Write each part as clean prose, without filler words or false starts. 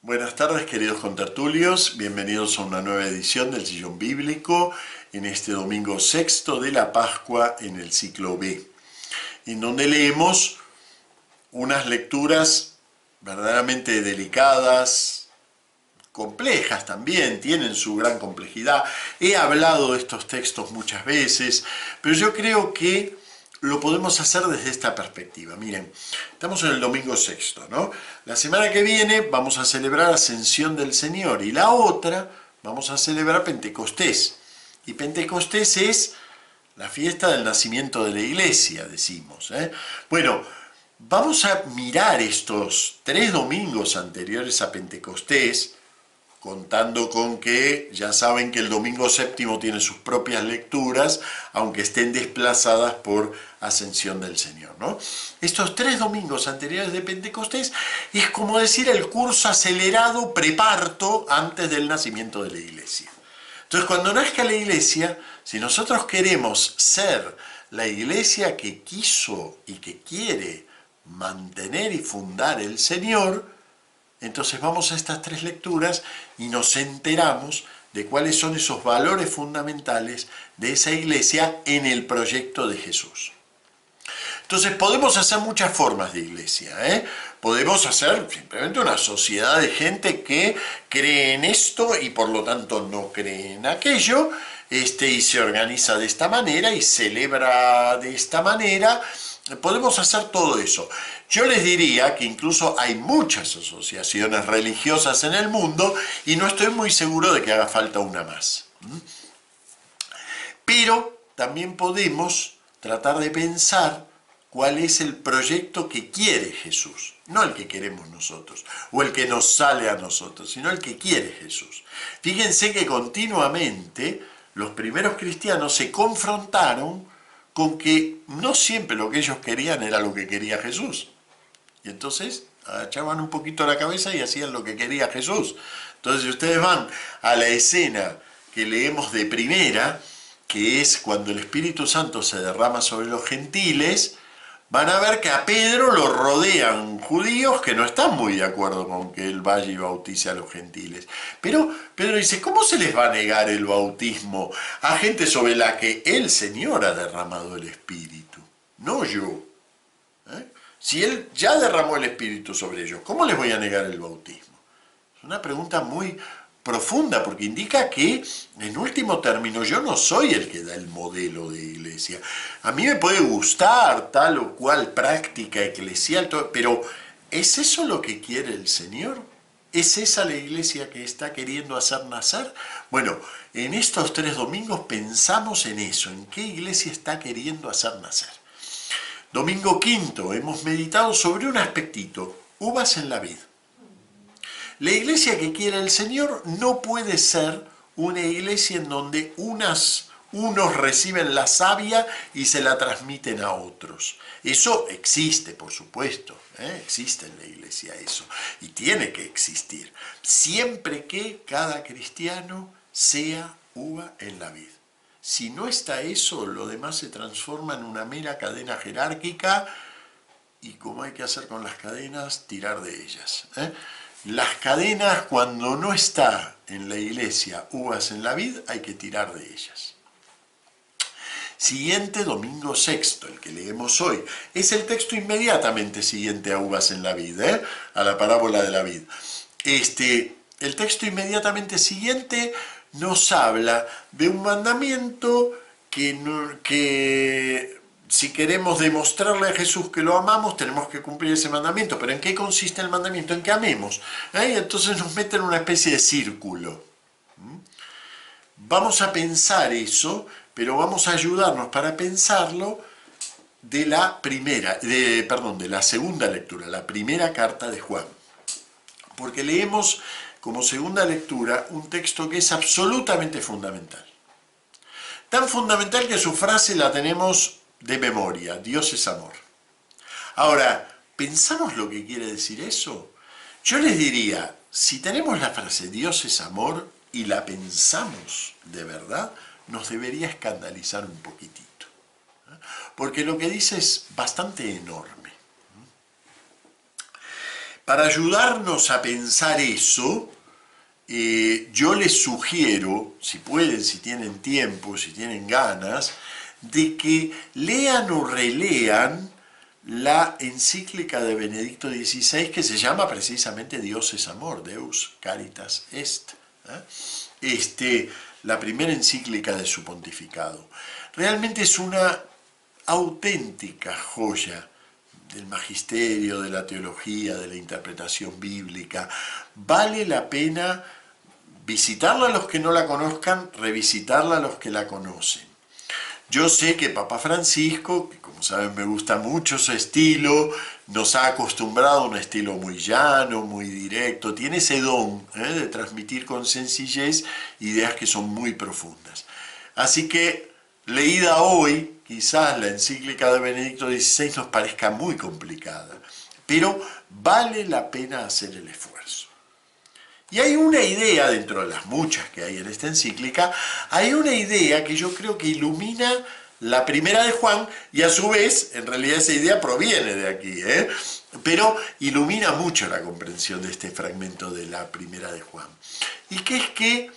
Buenas tardes, queridos contertulios, bienvenidos a una nueva edición del Sillón Bíblico en este domingo sexto de la Pascua en el ciclo B, en donde leemos unas lecturas verdaderamente delicadas, complejas también, tienen su gran complejidad. He hablado de estos textos muchas veces, pero yo creo que lo podemos hacer desde esta perspectiva. Miren, estamos en el domingo sexto, ¿no? La semana que viene vamos a celebrar Ascensión del Señor y la otra vamos a celebrar Pentecostés. Y Pentecostés es la fiesta del nacimiento de la iglesia, decimos, ¿eh? Bueno, vamos a mirar estos 3 domingos anteriores a Pentecostés, contando con que ya saben que el domingo séptimo tiene sus propias lecturas, aunque estén desplazadas por Ascensión del Señor, ¿no? Estos 3 domingos anteriores de Pentecostés es como decir el curso acelerado preparto antes del nacimiento de la iglesia. Entonces, cuando nazca la iglesia, si nosotros queremos ser la iglesia que quiso y que quiere mantener y fundar el Señor, entonces vamos a estas 3 lecturas y nos enteramos de cuáles son esos valores fundamentales de esa iglesia en el proyecto de Jesús. Entonces podemos hacer muchas formas de iglesia, ¿eh? Podemos hacer simplemente una sociedad de gente que cree en esto y por lo tanto no cree en aquello, y se organiza de esta manera y celebra de esta manera. Podemos hacer todo eso. Yo les diría que incluso hay muchas asociaciones religiosas en el mundo y no estoy muy seguro de que haga falta una más. Pero también podemos tratar de pensar cuál es el proyecto que quiere Jesús, no el que queremos nosotros, o el que nos sale a nosotros, sino el que quiere Jesús. Fíjense que continuamente los primeros cristianos se confrontaron con que no siempre lo que ellos querían era lo que quería Jesús. Y entonces agachaban un poquito la cabeza y hacían lo que quería Jesús. Entonces, si ustedes van a la escena que leemos de primera, que es cuando el Espíritu Santo se derrama sobre los gentiles, van a ver que a Pedro lo rodean judíos que no están muy de acuerdo con que él vaya y bautice a los gentiles. Pero Pedro dice, ¿cómo se les va a negar el bautismo a gente sobre la que el Señor ha derramado el Espíritu? No yo. Si Él ya derramó el Espíritu sobre ellos, ¿cómo les voy a negar el bautismo? Es una pregunta muy profunda, porque indica que, en último término, yo no soy el que da el modelo de iglesia. A mí me puede gustar tal o cual práctica eclesial, pero ¿es eso lo que quiere el Señor? ¿Es esa la iglesia que está queriendo hacer nacer? Bueno, en estos 3 domingos pensamos en eso, en qué iglesia está queriendo hacer nacer. Domingo quinto, hemos meditado sobre un aspectito, uvas en la vid. La iglesia que quiere el Señor no puede ser una iglesia en donde unos reciben la savia y se la transmiten a otros. Eso existe, por supuesto, existe en la iglesia eso, y tiene que existir, siempre que cada cristiano sea uva en la vid. Si no está eso, lo demás se transforma en una mera cadena jerárquica y como hay que hacer con las cadenas, tirar de ellas. Las cadenas, cuando no está en la iglesia uvas en la vid, hay que tirar de ellas. Siguiente, domingo sexto, el que leemos hoy, es el texto inmediatamente siguiente a uvas en la vid, a la parábola de la vid. El texto inmediatamente siguiente nos habla de un mandamiento que si queremos demostrarle a Jesús que lo amamos, tenemos que cumplir ese mandamiento. ¿Pero en qué consiste el mandamiento? En que amemos. Entonces nos mete en una especie de círculo. Vamos a pensar eso, pero vamos a ayudarnos para pensarlo de la segunda lectura, la primera carta de Juan. Porque leemos como segunda lectura un texto que es absolutamente fundamental. Tan fundamental que su frase la tenemos de memoria, Dios es amor. Ahora, ¿pensamos lo que quiere decir eso? Yo les diría, si tenemos la frase Dios es amor y la pensamos de verdad, nos debería escandalizar un poquitito. Porque lo que dice es bastante enorme. Para ayudarnos a pensar eso, yo les sugiero, si pueden, si tienen tiempo, si tienen ganas, de que lean o relean la encíclica de Benedicto XVI que se llama precisamente Dios es amor, Deus Caritas Est. La primera encíclica de su pontificado. Realmente es una auténtica joya del magisterio, de la teología, de la interpretación bíblica. Vale la pena visitarla a los que no la conozcan, revisitarla a los que la conocen. Yo sé que Papa Francisco, que como saben me gusta mucho su estilo, nos ha acostumbrado a un estilo muy llano, muy directo, tiene ese don de transmitir con sencillez ideas que son muy profundas. Así que, leída hoy, quizás la encíclica de Benedicto XVI nos parezca muy complicada, pero vale la pena hacer el esfuerzo. Y hay una idea, dentro de las muchas que hay en esta encíclica, hay una idea que yo creo que ilumina la primera de Juan, y a su vez, en realidad esa idea proviene de aquí, pero ilumina mucho la comprensión de este fragmento de la primera de Juan. Y que es que,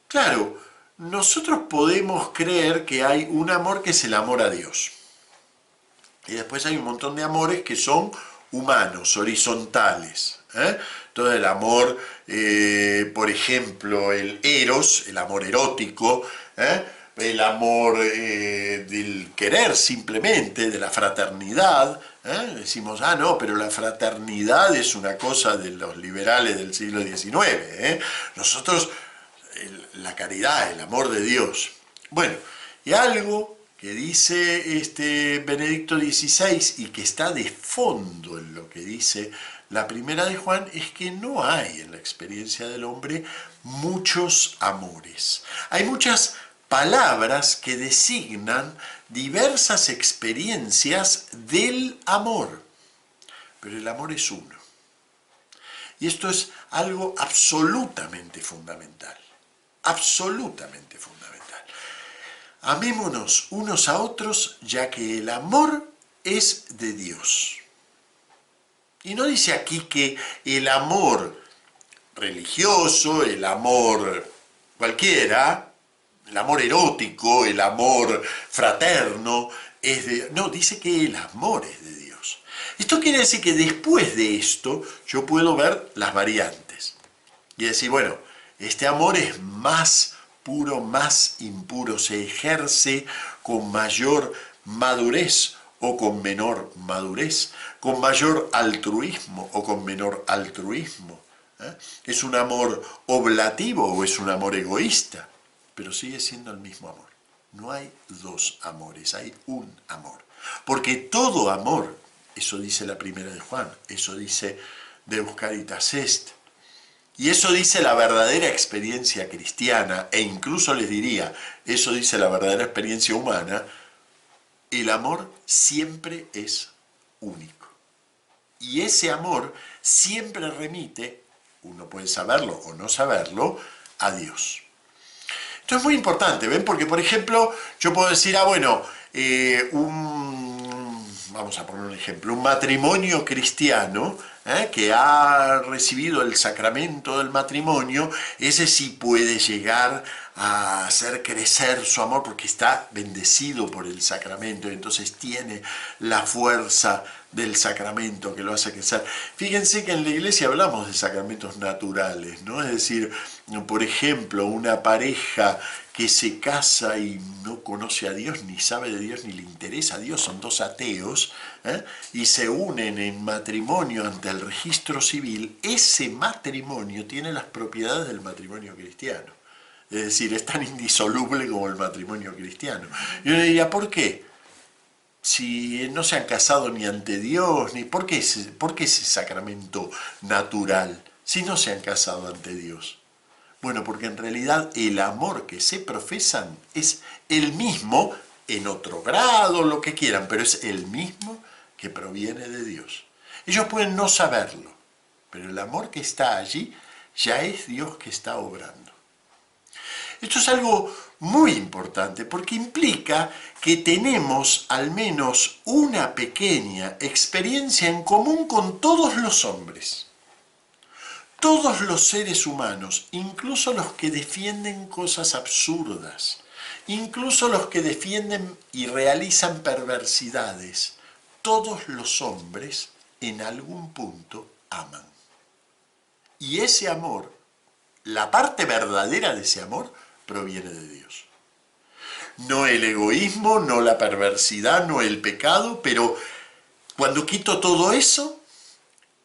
claro, nosotros podemos creer que hay un amor que es el amor a Dios. Y después hay un montón de amores que son humanos, horizontales. Todo el amor, por ejemplo, el eros, el amor erótico, el amor del querer simplemente, de la fraternidad. Decimos, no, pero la fraternidad es una cosa de los liberales del siglo XIX. Nosotros, la caridad, el amor de Dios. Bueno, y algo que dice Benedicto XVI y que está de fondo en lo que dice la primera de Juan es que no hay en la experiencia del hombre muchos amores. Hay muchas palabras que designan diversas experiencias del amor, pero el amor es uno. Y esto es algo absolutamente fundamental, absolutamente fundamental. Amémonos unos a otros, ya que el amor es de Dios. Y no dice aquí que el amor religioso, el amor cualquiera, el amor erótico, el amor fraterno, es de... No, dice que el amor es de Dios. Esto quiere decir que después de esto yo puedo ver las variantes. Y decir, bueno, este amor es más puro, más impuro, se ejerce con mayor madurez o con menor madurez, con mayor altruismo o con menor altruismo. ¿Es un amor oblativo o es un amor egoísta? Pero sigue siendo el mismo amor. No hay dos amores, hay un amor. Porque todo amor, eso dice la primera de Juan, eso dice Deus Caritas Est, y eso dice la verdadera experiencia cristiana, e incluso les diría, eso dice la verdadera experiencia humana, el amor siempre es único. Y ese amor siempre remite, uno puede saberlo o no saberlo, a Dios. Esto es muy importante, ¿ven? Porque, por ejemplo, yo puedo decir, bueno, vamos a poner un ejemplo, un matrimonio cristiano que ha recibido el sacramento del matrimonio, ese sí puede llegar a hacer crecer su amor porque está bendecido por el sacramento y entonces tiene la fuerza del sacramento que lo hace crecer. Fíjense que en la iglesia hablamos de sacramentos naturales, ¿no? Es decir, por ejemplo, una pareja que se casa y no conoce a Dios, ni sabe de Dios, ni le interesa a Dios, son dos ateos, y se unen en matrimonio ante el registro civil, ese matrimonio tiene las propiedades del matrimonio cristiano. Es decir, es tan indisoluble como el matrimonio cristiano. Y uno diría, ¿por qué? Si no se han casado ni ante Dios, ni ¿por qué ese sacramento natural? Si no se han casado ante Dios. Bueno, porque en realidad el amor que se profesan es el mismo, en otro grado, lo que quieran, pero es el mismo que proviene de Dios. Ellos pueden no saberlo, pero el amor que está allí ya es Dios que está obrando. Esto es algo muy importante porque implica que tenemos al menos una pequeña experiencia en común con todos los hombres. Todos los seres humanos, incluso los que defienden cosas absurdas, incluso los que defienden y realizan perversidades, todos los hombres en algún punto aman. Y ese amor, la parte verdadera de ese amor, proviene de Dios. No el egoísmo, no la perversidad, no el pecado, pero cuando quito todo eso,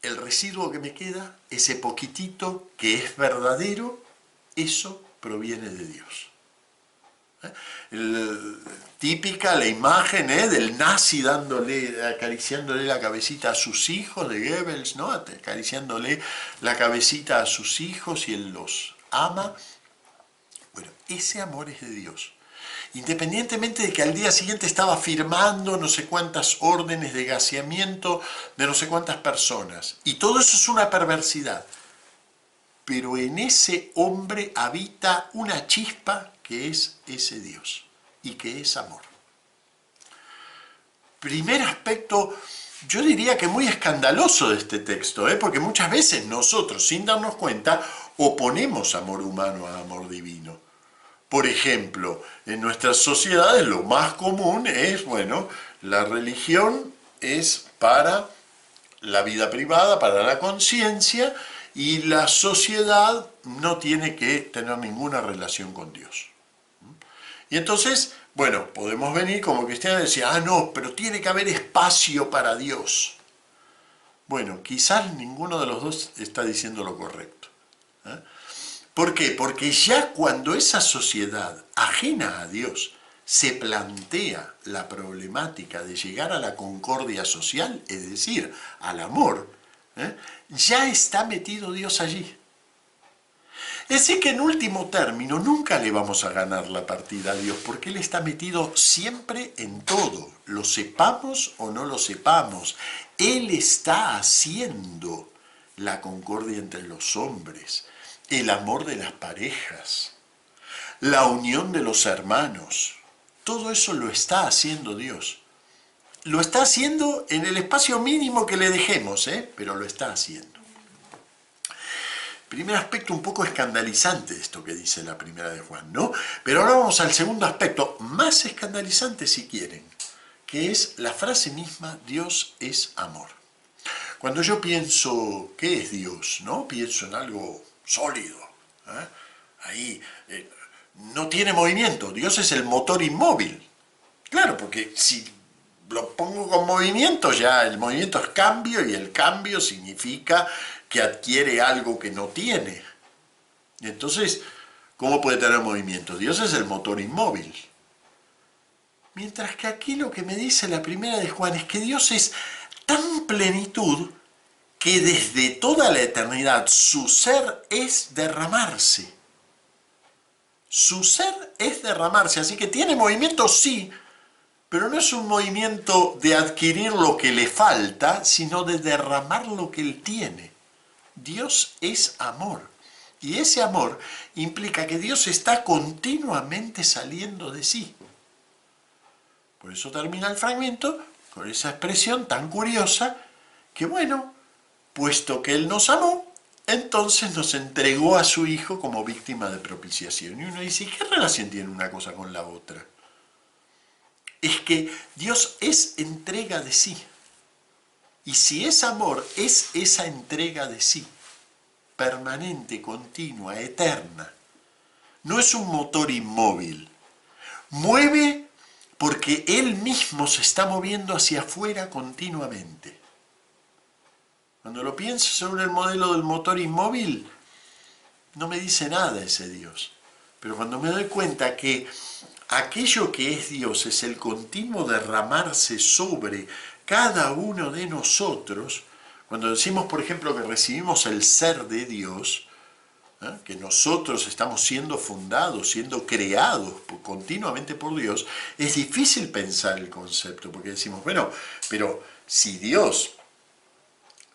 el residuo que me queda, ese poquitito que es verdadero, eso proviene de Dios. Típica la imagen del nazi acariciándole la cabecita a sus hijos, de Goebbels, ¿no? Acariciándole la cabecita a sus hijos y él los ama. Bueno, ese amor es de Dios. Independientemente de que al día siguiente estaba firmando no sé cuántas órdenes de gaseamiento de no sé cuántas personas. Y todo eso es una perversidad. Pero en ese hombre habita una chispa que es ese Dios y que es amor. Primer aspecto, yo diría que muy escandaloso de este texto, porque muchas veces nosotros, sin darnos cuenta, oponemos amor humano a amor divino. Por ejemplo, en nuestras sociedades lo más común es, bueno, la religión es para la vida privada, para la conciencia, y la sociedad no tiene que tener ninguna relación con Dios. Y entonces, bueno, podemos venir como cristianos y decir, no, pero tiene que haber espacio para Dios. Bueno, quizás ninguno de los dos está diciendo lo correcto. ¿Por qué? Porque ya cuando esa sociedad ajena a Dios se plantea la problemática de llegar a la concordia social, es decir, al amor, ya está metido Dios allí. Es decir que en último término nunca le vamos a ganar la partida a Dios, porque Él está metido siempre en todo, lo sepamos o no lo sepamos. Él está haciendo la concordia entre los hombres, el amor de las parejas, la unión de los hermanos. Todo eso lo está haciendo Dios. Lo está haciendo en el espacio mínimo que le dejemos, pero lo está haciendo. Primer aspecto un poco escandalizante de esto que dice la primera de Juan, ¿no? Pero ahora vamos al segundo aspecto, más escandalizante si quieren, que es la frase misma, Dios es amor. Cuando yo pienso, ¿qué es Dios? ¿No? Pienso en algo sólido. Ahí no tiene movimiento. Dios es el motor inmóvil. Claro, porque si lo pongo con movimiento, ya el movimiento es cambio y el cambio significa que adquiere algo que no tiene. Entonces, ¿cómo puede tener movimiento? Dios es el motor inmóvil. Mientras que aquí lo que me dice la primera de Juan es que Dios es tan plenitud que desde toda la eternidad su ser es derramarse. Su ser es derramarse, así que tiene movimiento, sí, pero no es un movimiento de adquirir lo que le falta, sino de derramar lo que él tiene. Dios es amor, y ese amor implica que Dios está continuamente saliendo de sí. Por eso termina el fragmento con esa expresión tan curiosa que, bueno, puesto que Él nos amó, entonces nos entregó a su Hijo como víctima de propiciación. Y uno dice, ¿qué relación tiene una cosa con la otra? Es que Dios es entrega de sí. Y si es amor, es esa entrega de sí, permanente, continua, eterna. No es un motor inmóvil. Mueve porque Él mismo se está moviendo hacia afuera continuamente. Cuando lo pienso sobre el modelo del motor inmóvil, no me dice nada ese Dios. Pero cuando me doy cuenta que aquello que es Dios es el continuo derramarse sobre cada uno de nosotros, cuando decimos, por ejemplo, que recibimos el ser de Dios, que nosotros estamos siendo fundados, siendo creados continuamente por Dios, es difícil pensar el concepto, porque decimos, bueno, pero si Dios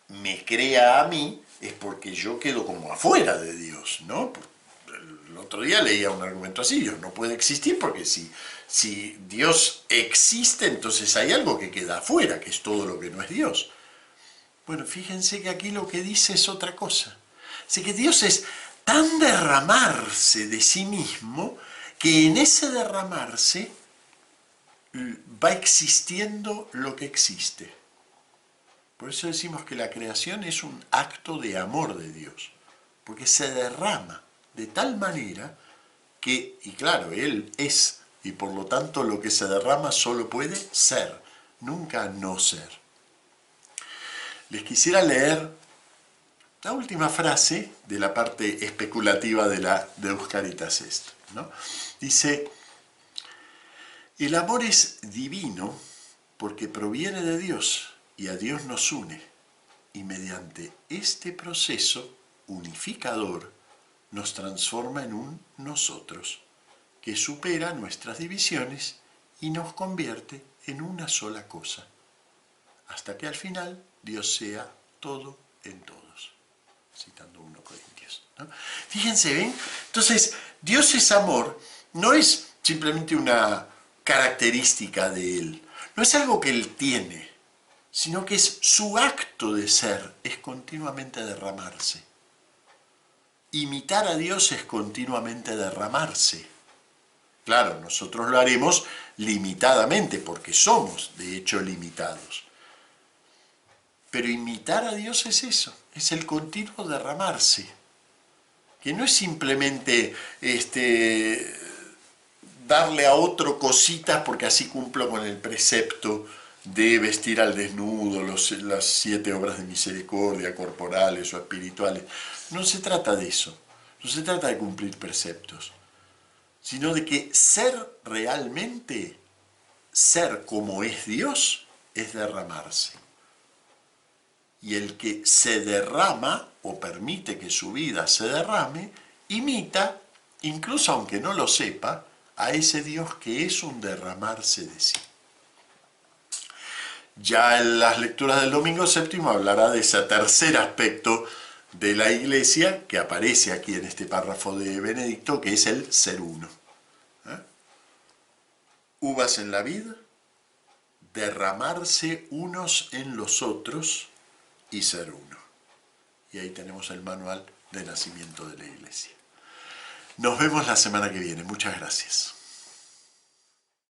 me crea a mí, es porque yo quedo como afuera de Dios, ¿no? el otro día leía un argumento así: Dios no puede existir porque si Dios existe, entonces hay algo que queda afuera, que es todo lo que no es Dios. Bueno, fíjense que aquí lo que dice es otra cosa. Así que Dios es tan derramarse de sí mismo que en ese derramarse va existiendo lo que existe. Por eso decimos que la creación es un acto de amor de Dios, porque se derrama de tal manera que, y claro, Él es, y por lo tanto lo que se derrama solo puede ser, nunca no ser. Les quisiera leer la última frase de la parte especulativa de la Deus Caritas Est, ¿no? Dice: el amor es divino porque proviene de Dios y a Dios nos une, y mediante este proceso unificador nos transforma en un nosotros que supera nuestras divisiones y nos convierte en una sola cosa, hasta que al final Dios sea todo en todos. Citando 1 Corintios, ¿no? Fíjense, ¿ven? Entonces, Dios es amor, no es simplemente una característica de Él, no es algo que Él tiene, sino que es su acto de ser, es continuamente derramarse. Imitar a Dios es continuamente derramarse. Claro, nosotros lo haremos limitadamente, porque somos, de hecho, limitados. Pero imitar a Dios es eso, es el continuo derramarse. Que no es simplemente darle a otro cositas porque así cumplo con el precepto de vestir al desnudo, las 7 obras de misericordia, corporales o espirituales. No se trata de eso, no se trata de cumplir preceptos, sino de que ser realmente, ser como es Dios, es derramarse. Y el que se derrama, o permite que su vida se derrame, imita, incluso aunque no lo sepa, a ese Dios que es un derramarse de sí. Ya en las lecturas del domingo séptimo hablará de ese tercer aspecto de la Iglesia que aparece aquí en este párrafo de Benedicto, que es el ser uno. Uvas en la vid, derramarse unos en los otros y ser uno. Y ahí tenemos el manual de nacimiento de la Iglesia. Nos vemos la semana que viene. Muchas gracias.